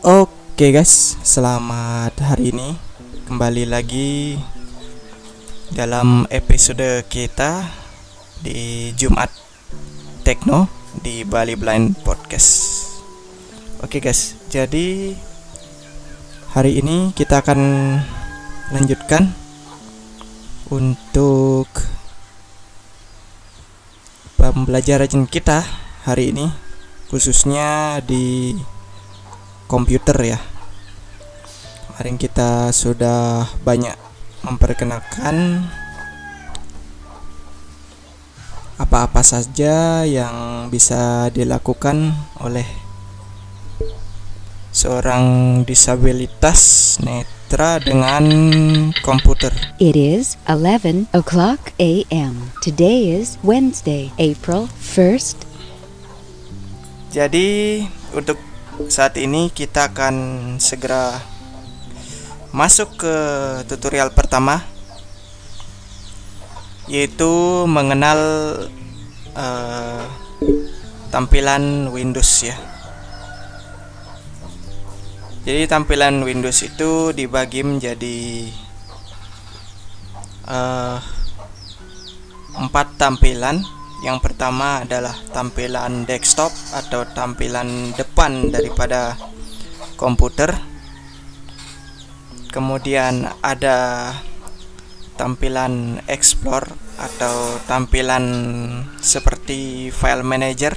Oke guys, selamat hari ini. Kembali lagi dalam episode kita di Jumat Tekno di Bali Blind Podcast. Oke guys, jadi hari ini kita akan lanjutkan untuk pembelajaran kita hari ini, khususnya di komputer ya. Kemarin kita sudah banyak memperkenalkan apa-apa saja yang bisa dilakukan oleh seorang disabilitas netra dengan komputer. It is 11 o'clock a.m. Today is Wednesday, April 1st. Jadi untuk saat ini kita akan segera masuk ke tutorial pertama, yaitu mengenal tampilan Windows ya. Jadi tampilan Windows itu dibagi menjadi 4 tampilan. Yang pertama adalah tampilan desktop atau tampilan depan daripada komputer. Kemudian ada tampilan explore atau tampilan seperti file manager.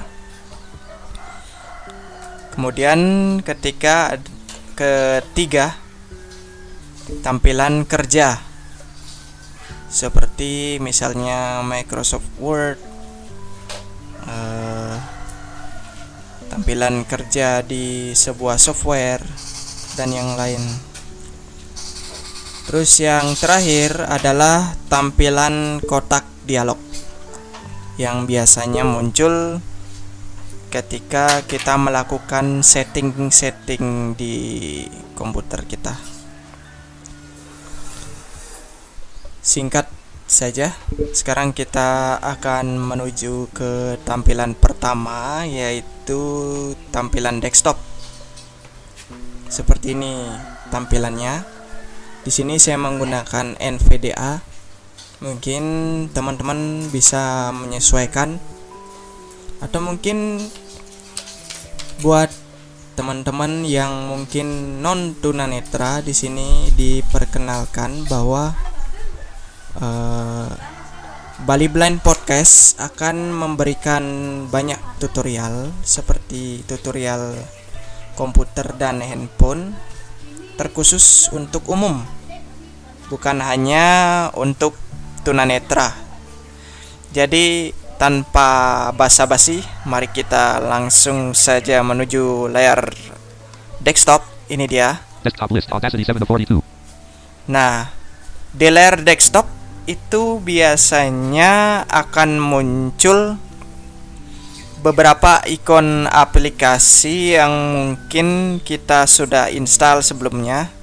Kemudian ketiga, tampilan kerja seperti misalnya Microsoft Word, tampilan kerja di sebuah software dan yang lain. Terus yang terakhir adalah tampilan kotak dialog yang biasanya muncul ketika kita melakukan setting-setting di komputer kita. Singkat saja, sekarang kita akan menuju ke tampilan pertama, yaitu tampilan desktop. Seperti ini tampilannya. Di sini saya menggunakan NVDA. Mungkin teman-teman bisa menyesuaikan, atau mungkin buat teman-teman yang mungkin non tunanetra, di sini diperkenalkan bahwa Bali Blind Podcast akan memberikan banyak tutorial seperti tutorial komputer dan handphone, terkhusus untuk umum, bukan hanya untuk tunanetra. Jadi tanpa basa-basi, mari kita langsung saja menuju layar desktop. Ini dia. Desktop list, Audacity 7 to 42. Nah, di layar desktop itu biasanya akan muncul beberapa ikon aplikasi yang mungkin kita sudah install sebelumnya,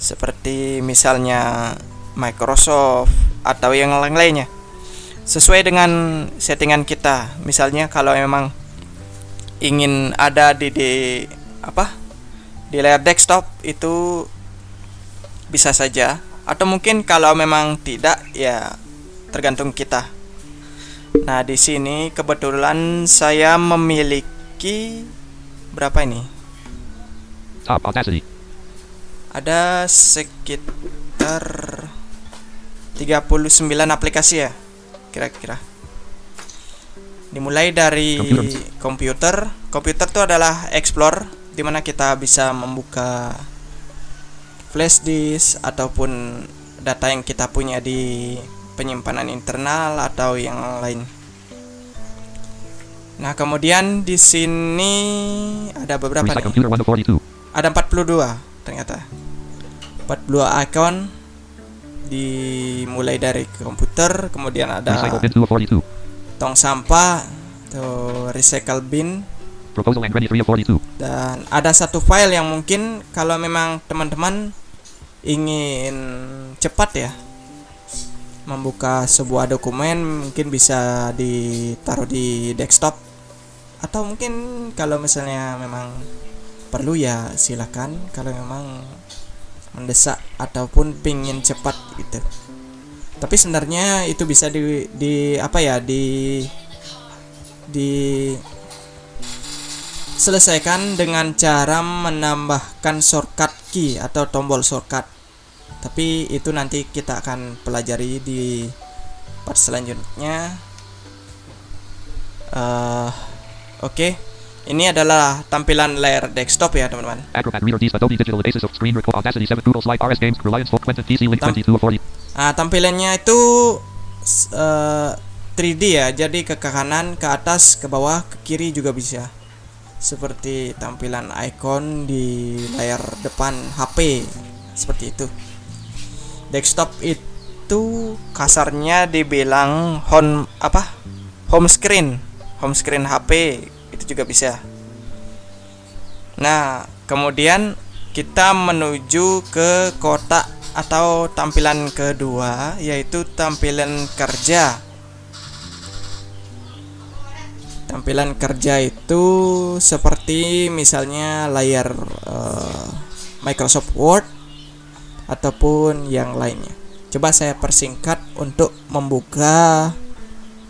seperti misalnya Microsoft atau yang lainnya, sesuai dengan settingan kita. Misalnya kalau memang ingin ada di layar desktop itu bisa saja, atau mungkin kalau memang tidak, ya tergantung kita. Nah, di sini kebetulan saya memiliki berapa ini? Top Audacity. Ada sekitar 39 aplikasi ya, kira-kira. Dimulai dari komputer. Komputer itu adalah Explore, di mana kita bisa membuka flash disk ataupun data yang kita punya di penyimpanan internal atau yang lain. Nah, kemudian di sini ada beberapa nih. Ada 42 ternyata. 42 icon dimulai dari komputer, kemudian ada tong sampah atau recycle bin. Dan ada satu file yang mungkin kalau memang teman-teman ingin cepat ya membuka sebuah dokumen, mungkin bisa ditaruh di desktop atau mungkin kalau misalnya memang perlu ya silakan, kalau memang mendesak ataupun pingin cepat gitu. Tapi sebenarnya itu bisa diselesaikan dengan cara menambahkan shortcut key atau tombol shortcut. Tapi itu nanti kita akan pelajari di part selanjutnya. Oke. Ini adalah tampilan layar desktop ya teman-teman. Acrobat Reader Ds Adobe Digital Basis of Screen Record Audacity 7 Google Slide RS Games Reliance Folk Quentin PC Link 2240. Tampilannya itu 3D ya. Jadi ke kanan, ke atas, ke bawah, ke kiri juga bisa. Seperti tampilan icon di layar depan HP. Seperti itu. Desktop itu kasarnya dibilang home screen HP itu juga bisa. Nah, kemudian kita menuju ke kotak atau tampilan kedua, yaitu tampilan kerja. Tampilan kerja itu seperti misalnya layar Microsoft Word ataupun yang lainnya. Coba saya persingkat untuk membuka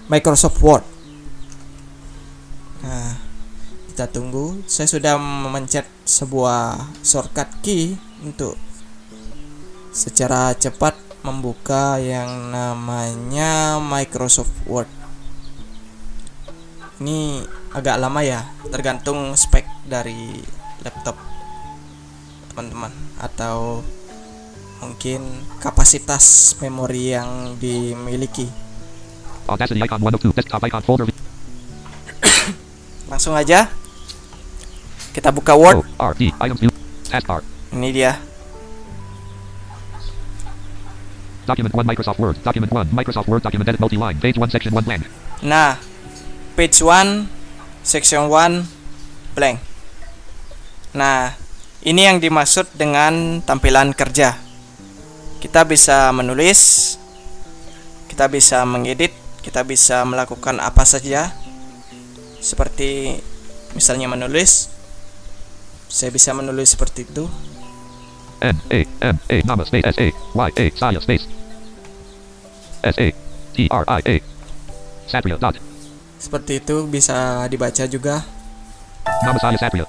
Microsoft Word. Nah, kita tunggu. Saya sudah memencet sebuah shortcut key untuk secara cepat membuka yang namanya Microsoft Word. Ini agak lama ya, tergantung spek dari laptop teman-teman, atau mungkin kapasitas memori yang dimiliki. Audacity icon 1 of 2 desktop icon folder. Langsung aja kita buka Word. RD items view taskbar. Ini dia. Document 1 Microsoft Word. Document 1 Microsoft Word document edit multi-line. Page 1 section 1 blank. Nah, page 1 section 1 blank. Nah, ini yang dimaksud dengan tampilan kerja. Kita bisa menulis, kita bisa mengedit, kita bisa melakukan apa saja. Seperti misalnya menulis, saya bisa menulis seperti itu. N-A-M-A nama space S-A-Y-A saya space S-A-T-R-I-A Satria dot. Seperti itu bisa dibaca juga. Nama saya Satria.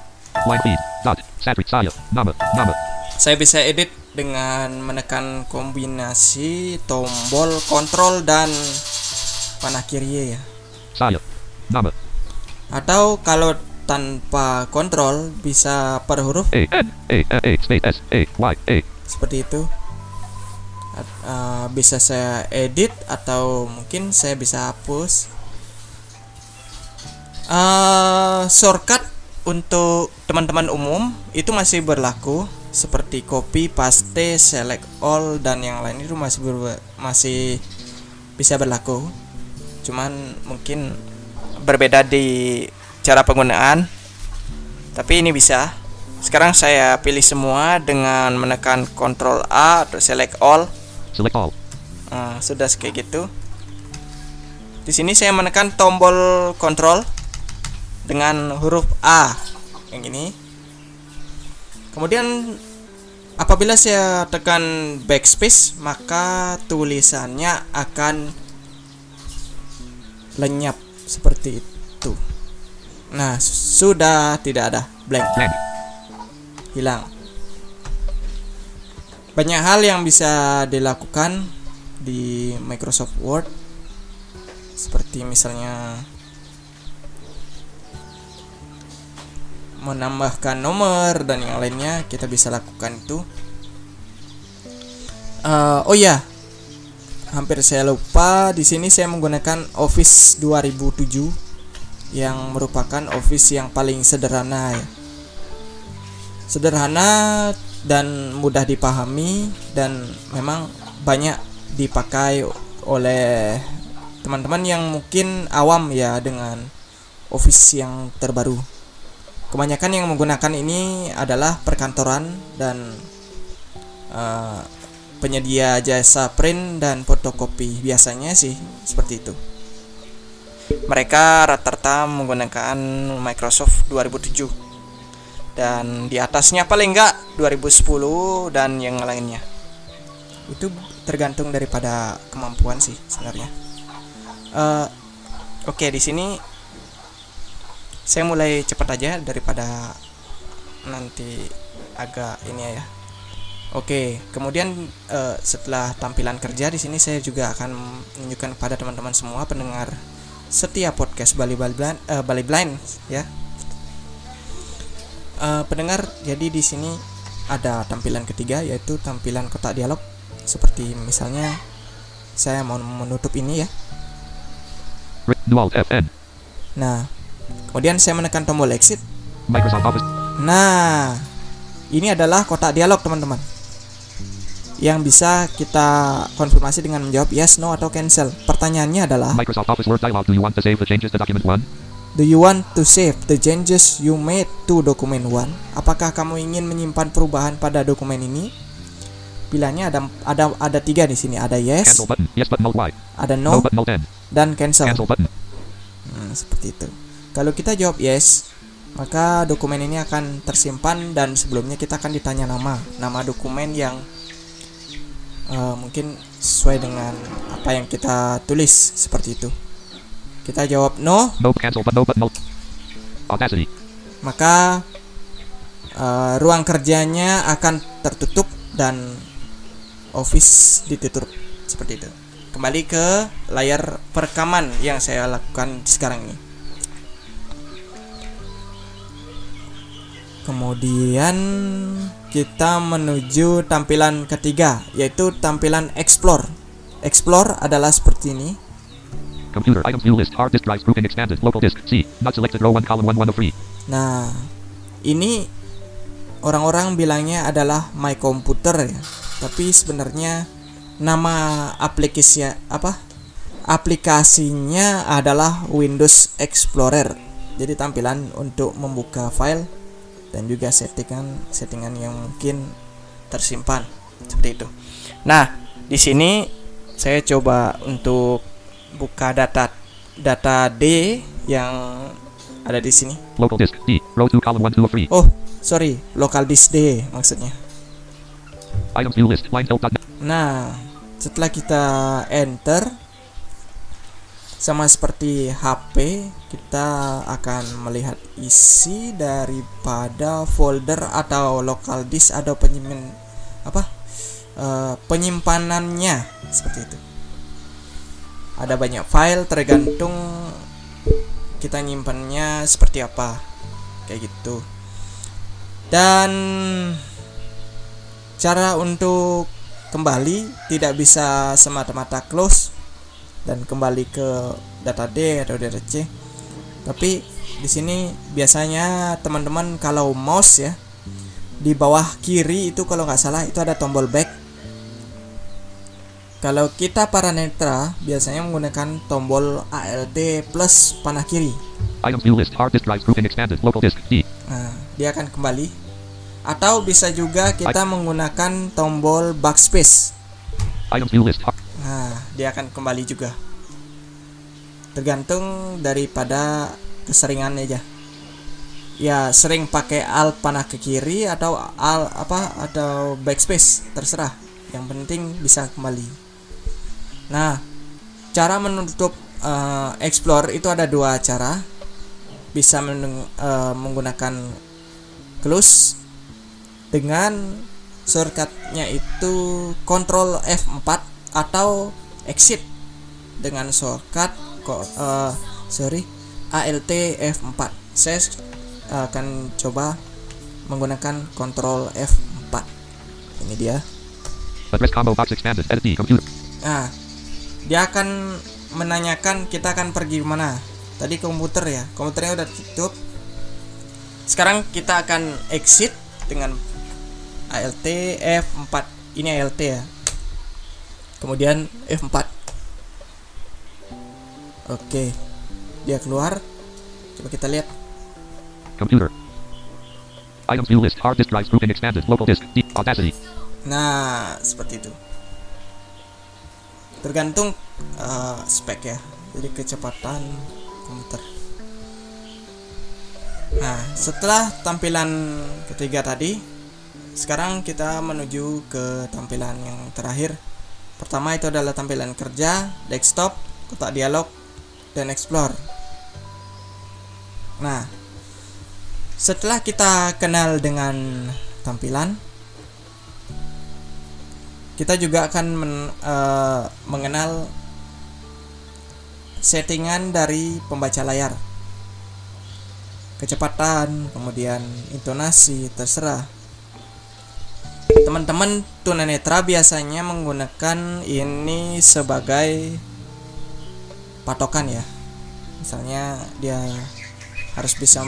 Line feed dot Satria saya nama. Saya bisa edit dengan menekan kombinasi tombol kontrol dan panah kiri ya. Saya nama. Atau kalau tanpa kontrol bisa per huruf A-N-A-M-A space S-A-Y-A seperti itu. Bisa saya edit atau mungkin saya bisa hapus. Shortcut untuk teman-teman umum itu masih berlaku, seperti copy, paste, select all dan yang lain itu masih bisa berlaku. Cuman mungkin berbeda di cara penggunaan, tapi ini bisa. Sekarang saya pilih semua dengan menekan Ctrl A atau select all. Select all. Sudah kayak gitu. Di sini saya menekan tombol kontrol dengan huruf A yang ini. Kemudian apabila saya tekan backspace, maka tulisannya akan lenyap seperti itu. Nah, sudah tidak ada, blank. Hilang. Banyak hal yang bisa dilakukan di Microsoft Word, seperti misalnya menambahkan nomor dan yang lainnya, kita bisa lakukan itu. Oh ya, hampir saya lupa, di sini saya menggunakan Office 2007 yang merupakan Office yang paling sederhana ya. Sederhana dan mudah dipahami, dan memang banyak dipakai oleh teman-teman yang mungkin awam ya dengan Office yang terbaru. Kebanyakan yang menggunakan ini adalah perkantoran dan penyedia jasa print dan fotokopi, biasanya sih seperti itu. mereka rata-rata menggunakan Microsoft 2007, dan di atasnya paling enggak 2010 dan yang lainnya. Itu tergantung daripada kemampuan sih sebenarnya. Oke, di sini saya mulai cepat aja daripada nanti agak ini ya. Oke, kemudian setelah tampilan kerja di sini saya juga akan menunjukkan kepada teman-teman semua pendengar setiap podcast Bali Blind ya. Pendengar, jadi di sini ada tampilan ketiga, yaitu tampilan kotak dialog. Seperti misalnya saya mau menutup ini ya. Alt FN. Nah, kemudian saya menekan tombol exit. Microsoft Office. Nah, ini adalah kotak dialog teman-teman, yang bisa kita konfirmasi dengan menjawab yes, no, atau cancel. Pertanyaannya adalah, Microsoft Office Word dialog. Do you want to save the changes to document 1? do you want to save the changes you made to document 1? Apakah kamu ingin menyimpan perubahan pada dokumen ini? Pilihannya ada 3 di sini. Ada yes, Cancel button. Yes button. Alt Y. ada No no, button. Alt N. dan cancel. Cancel button. Seperti itu. Kalau kita jawab yes, maka dokumen ini akan tersimpan, dan sebelumnya kita akan ditanya nama dokumen yang mungkin sesuai dengan apa yang kita tulis, seperti itu. Kita jawab no, No cancel button. No button. Alt. Audacity. maka ruang kerjanya akan tertutup dan Office ditutup, seperti itu. Kembali ke layar perekaman yang saya lakukan sekarang ini. Kemudian kita menuju tampilan ketiga, yaitu tampilan Explore. Explore adalah seperti ini. Computer items view list. Hard disk drives grouping expanded. Local disk C. Not selected row 1 column 1 of 3. Nah, ini orang-orang bilangnya adalah My Computer ya. Tapi sebenarnya nama aplikasinya adalah Windows Explorer. Jadi tampilan untuk membuka file dan juga settingan yang mungkin tersimpan, seperti itu. Nah, di sini saya coba untuk buka data D yang ada di sini. Local disk D. Row 2 column 1 2 of 3. Oh, sorry, local disk D maksudnya. Items view list. Line help. Nah, setelah kita enter, sama seperti HP, kita akan melihat isi daripada folder atau local disk atau penyimpanannya, seperti itu. Ada banyak file, tergantung kita nyimpannya seperti apa, kayak gitu. Dan cara untuk kembali tidak bisa semata-mata close dan kembali ke data D atau data C. Tapi di sini biasanya teman-teman kalau mouse ya, di bawah kiri itu kalau nggak salah itu ada tombol back. Kalau kita para netra biasanya menggunakan tombol Alt plus panah kiri. Items view list. Hard disk drives grouping expanded. Local disk D. Nah, dia akan kembali. Atau bisa juga kita menggunakan tombol backspace. Items view list. Nah, dia akan kembali juga. Tergantung daripada keseringan aja. Ya, sering pakai alt panah ke kiri atau atau backspace, terserah. Yang penting bisa kembali. Nah, cara menutup Explore itu ada 2 cara. Bisa menggunakan close dengan shortcutnya itu Ctrl F4 atau exit dengan shortcut Alt F4. Saya akan coba menggunakan Ctrl F4. Ini dia. Address combo box expanded. Edit D. Computer. Nah, dia akan menanyakan kita akan pergi mana. Tadi komputer ya, komputernya udah tutup. Sekarang kita akan exit dengan Alt F4. Ini Alt ya. Kemudian F4. Oke. Dia keluar. Coba kita lihat. Computer. Items view list. Hard disk drives grouping expanded. Local disk D. Audacity. Nah, seperti itu. Tergantung spek ya. Jadi kecepatan komputer. Nah, setelah tampilan ketiga tadi, sekarang kita menuju ke tampilan yang terakhir. Pertama itu adalah tampilan kerja, desktop, kotak dialog, dan explore. Nah, setelah kita kenal dengan tampilan, kita juga akan mengenal settingan dari pembaca layar, kecepatan, kemudian intonasi, terserah. Teman-teman tunanetra biasanya menggunakan ini sebagai patokan ya. Misalnya dia harus bisa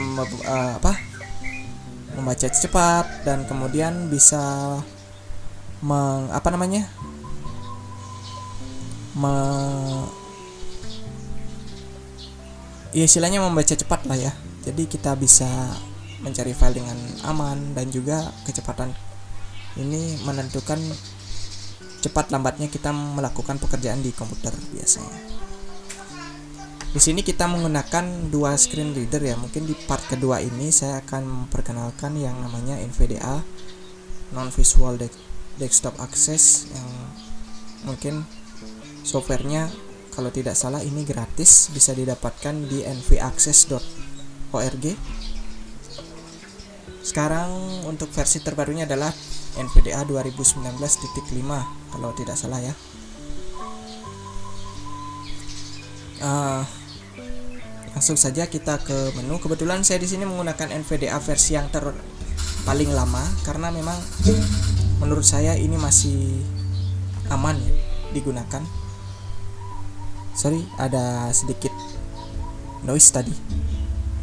membaca cepat dan kemudian bisa istilahnya membaca cepat lah ya. Jadi kita bisa mencari file dengan aman, dan juga kecepatan ini menentukan cepat lambatnya kita melakukan pekerjaan di komputer biasanya. Di sini kita menggunakan dua screen reader ya. Mungkin di part kedua ini saya akan memperkenalkan yang namanya NVDA, Non Visual Desktop Access, yang mungkin softwarenya kalau tidak salah ini gratis, bisa didapatkan di nvaccess.org. Sekarang untuk versi terbarunya adalah NVDA 2019.5 kalau tidak salah ya. Langsung saja kita ke menu. Kebetulan saya di sini menggunakan NVDA versi yang paling lama karena memang menurut saya ini masih aman ya digunakan. Sorry, ada sedikit noise tadi.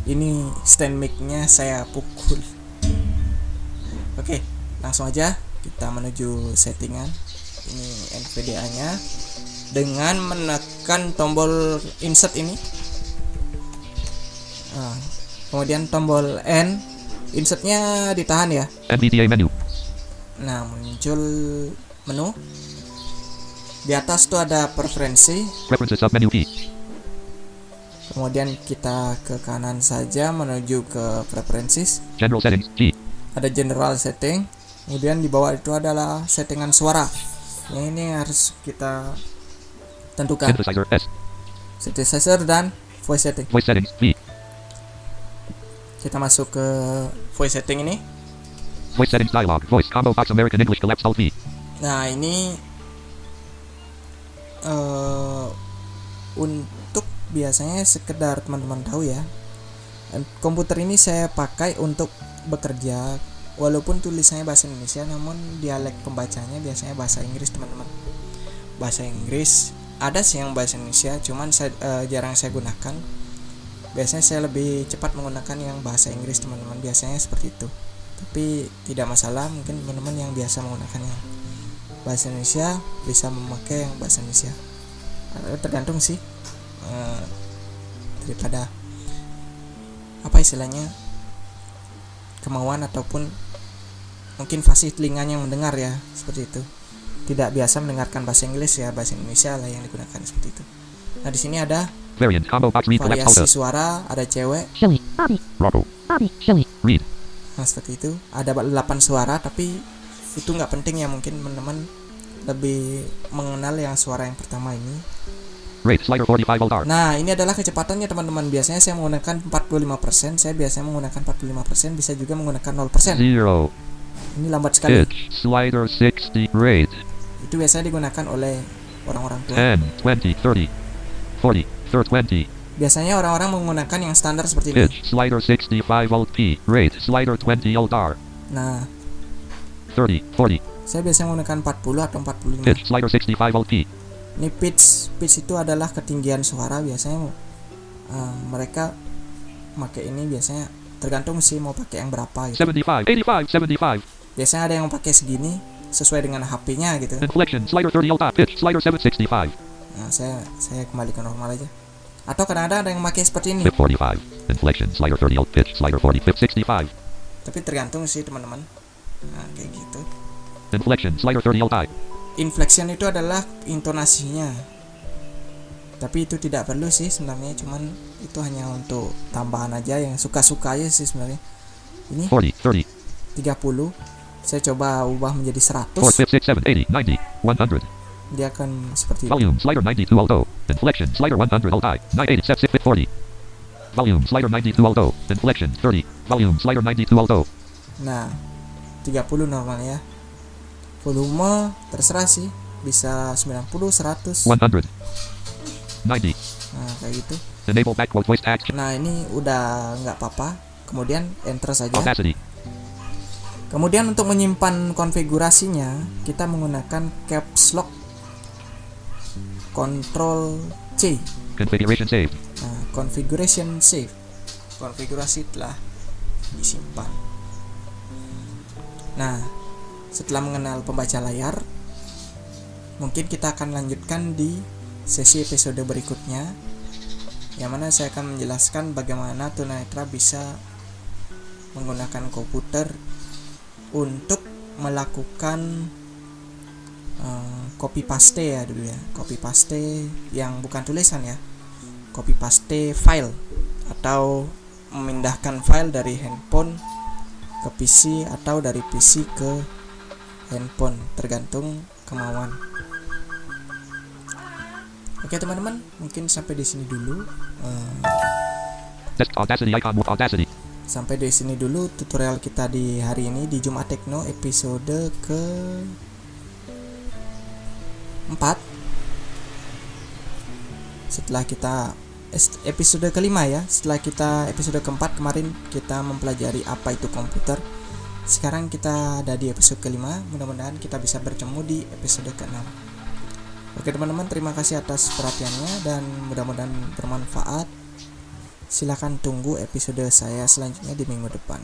Ini stand mic-nya saya pukul. Oke, langsung aja kita menuju settingan. Ini NVDA-nya dengan menekan tombol insert ini. Kemudian tombol N, insertnya ditahan ya. NVDA menu. Nah, muncul menu. Di atas tuh ada preferensi. Preferences sub menu key. Kemudian kita ke kanan saja menuju ke preferences. General settings G. Ada general setting. Kemudian di bawah itu adalah settingan suara. Yang ini harus kita tentukan. Synthesizer S. Synthesizer dan voice setting. Voice settings V. Kita masuk ke voice setting ini. Voice settings dialog. Voice combo box American English collapse alt V. Nah, ini untuk biasanya sekedar teman-teman tahu ya. Komputer ini saya pakai untuk bekerja, walaupun tulisannya bahasa Indonesia, namun dialek pembacanya biasanya bahasa Inggris teman-teman. Bahasa Inggris ada sih yang bahasa Indonesia, cuman jarang saya gunakan. Biasanya saya lebih cepat menggunakan yang bahasa Inggris teman-teman, biasanya seperti itu. Tapi tidak masalah, mungkin teman-teman yang biasa menggunakan yang bahasa Indonesia bisa memakai yang bahasa Indonesia. Tergantung sih daripada apa istilahnya, kemauan ataupun mungkin fasih telinganya yang mendengar ya, seperti itu. Tidak biasa mendengarkan bahasa Inggris ya, bahasa Indonesia lah yang digunakan seperti itu. Nah, di sini ada Variant combo box read collapse variasi alt. suara, ada cewek. Shelly, Bobby, Rocco. Bobby, Shelly. Read. Nah, seperti itu. Ada 8 suara, tapi itu nggak penting ya, mungkin teman-teman lebih mengenal yang suara yang pertama ini. Rate slider 45 volt R. Nah, ini adalah kecepatannya teman-teman. Biasanya saya menggunakan 45%, saya biasanya menggunakan 45%, bisa juga menggunakan 0%. 0. Ini lambat sekali. Pitch slider 60. Rate Itu biasanya digunakan oleh orang-orang tua. 10, 20, 30, 40, 20. Biasanya orang-orang menggunakan yang standar seperti ini. Pitch slider 65 volt P. Rate slider 20 volt R. Nah, 30, 40. saya biasanya menggunakan 40 atau 45. Pitch slider 65 volt P. Ini pitch itu adalah ketinggian suara. Biasanya mereka pakai ini, biasanya tergantung sih mau pakai yang berapa gitu. 75, 85, 75. Biasanya ada yang pakai segini sesuai dengan HP-nya gitu. Inflection slider 30 volt R. Pitch slider 765. Nah, saya kembali ke normal aja. Atau kadang-kadang ada yang pakai seperti ini. Pip 45. Inflection slider 30 volt. Pitch slider 40. Pip 65. Tapi tergantung sih teman-teman. Nah, kayak gitu. Inflection slider 30 volt I. Inflection itu adalah intonasinya. Tapi itu tidak perlu sih sebenarnya, cuman itu hanya untuk tambahan aja yang suka-suka aja sih sebenarnya. Ini 40, 30, 30, saya coba ubah menjadi 4, 100. 5, 6, 7, 80, 90, 100. Dia akan seperti itu. Volume slider 92 auto. Inflection slider 100 hold high. 98 step 6 40. Volume slider 92 auto. Inflection 30. Volume slider 92 auto. Nah, 30 normal ya. Volume terserah sih, bisa 90, 100. 100. 90. Nah, kayak gitu. Enable backquote voice action. Nah, ini udah nggak apa-apa. Kemudian enter saja. Audacity. Kemudian untuk menyimpan konfigurasinya, kita menggunakan caps lock Ctrl C. Configuration saved. Nah, configuration save. Konfigurasi telah disimpan. Nah, setelah mengenal pembaca layar, mungkin kita akan lanjutkan di sesi episode berikutnya, yang mana saya akan menjelaskan bagaimana tunanetra bisa menggunakan komputer untuk melakukan copy paste ya dulu ya, copy paste yang bukan tulisan ya, copy paste file atau memindahkan file dari handphone ke PC atau dari PC ke handphone, tergantung kemauan. Oke teman-teman, mungkin sampai di sini dulu. Audacity icon with Audacity. Sampai di sini dulu tutorial kita di hari ini di Jumat Tekno episode ke 4. Setelah kita episode kelima ya, setelah kita episode keempat kemarin kita mempelajari apa itu komputer. Sekarang kita ada di episode kelima, mudah-mudahan kita bisa bertemu di episode ke-6. Oke teman-teman, terima kasih atas perhatiannya dan mudah-mudahan bermanfaat. Silahkan tunggu episode saya selanjutnya di minggu depan.